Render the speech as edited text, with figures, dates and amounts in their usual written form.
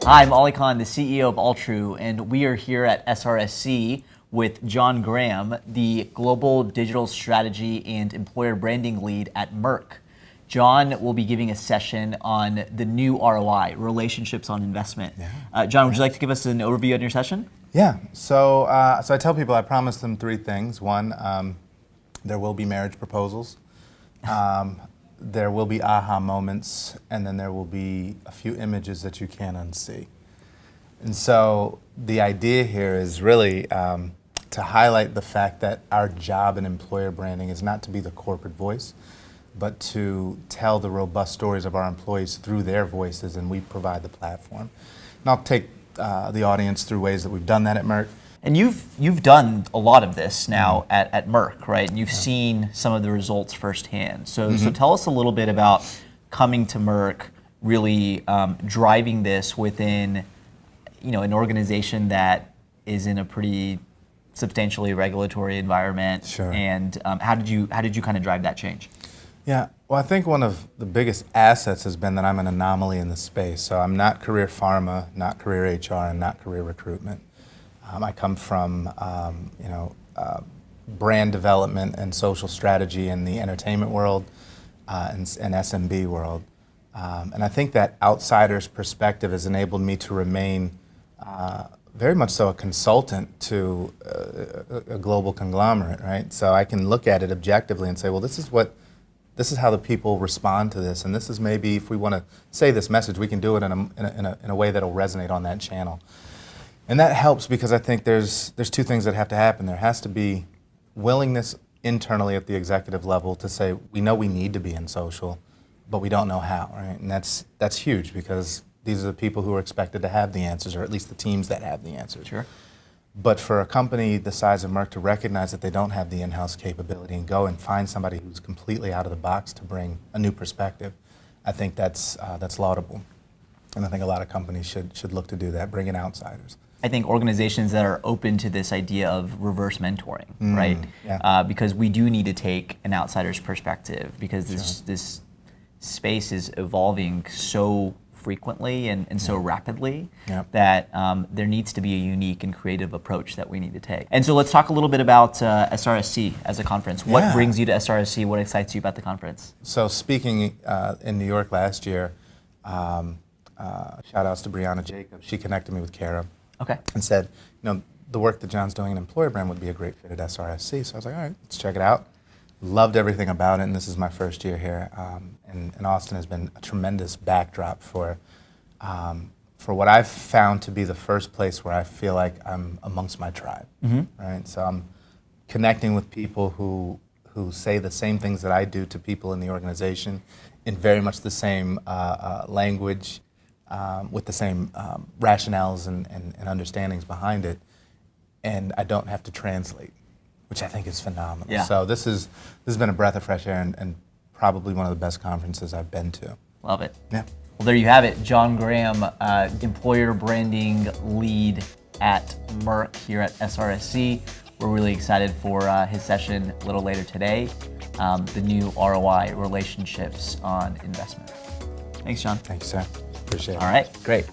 Hi, I'm Ollie Khan, the CEO of Altru, and we are here at SRSC with John Graham, the Global Digital Strategy and Employer Branding Lead at Merck. John will be giving a session on the new ROI, Relationships on Investment. John, would you like to give us an overview on your session? Yeah, so I tell people I promise them three things. One, there will be marriage proposals, there will be aha moments, and then there will be a few images that you can't unsee. And so the idea here is really to highlight the fact that our job in employer branding is not to be the corporate voice, but to tell the robust stories of our employees through their voices, and we provide the platform. And I'll take the audience through ways that we've done that at Merck. And you've done a lot of this now at Merck, right? And you've seen some of the results firsthand. So tell us a little bit about coming to Merck, really driving this within, an organization that is in a pretty substantially regulatory environment. Sure. And how did you kind of drive that change? Yeah, well, I think one of the biggest assets has been that I'm an anomaly in the space. So I'm not career pharma, not career HR, and not career recruitment. I come from, brand development and social strategy in the entertainment world and SMB world. And I think that outsider's perspective has enabled me to remain very much so a consultant to a global conglomerate, right? So I can look at it objectively and say, well, this is how the people respond to this, and this is maybe, if we want to say this message, we can do it in a way that'll resonate on that channel. And that helps because I think there's two things that have to happen. There has to be willingness internally at the executive level to say, we know we need to be in social, but we don't know how, right? And that's huge because these are the people who are expected to have the answers, or at least the teams that have the answers. Sure. But for a company the size of Merck to recognize that they don't have the in-house capability and go and find somebody who's completely out of the box to bring a new perspective, I think that's laudable. And I think a lot of companies should look to do that, bring in outsiders. I think organizations that are open to this idea of reverse mentoring, right? Yeah. Because we do need to take an outsider's perspective because this space is evolving so frequently and so rapidly that there needs to be a unique and creative approach that we need to take. And so let's talk a little bit about SRSC as a conference. What brings you to SRSC? What excites you about the conference? So speaking in New York last year, shout outs to Brianna Jacobs. She connected me with Kara. Okay. And said, the work that John's doing in employer brand would be a great fit at SRSC. So I was like, all right, let's check it out. Loved everything about it, and this is my first year here. And Austin has been a tremendous backdrop for what I've found to be the first place where I feel like I'm amongst my tribe, right? So I'm connecting with people who say the same things that I do to people in the organization in very much the same language, with the same rationales and understandings behind it, and I don't have to translate, which I think is phenomenal. Yeah. So this has been a breath of fresh air and probably one of the best conferences I've been to. Love it. Yeah. Well, there you have it. John Graham, employer branding lead at Merck here at SRSC. We're really excited for his session a little later today, the new ROI, Relationships on Investment. Thanks, John. Thanks, sir. Appreciate it. All right, great.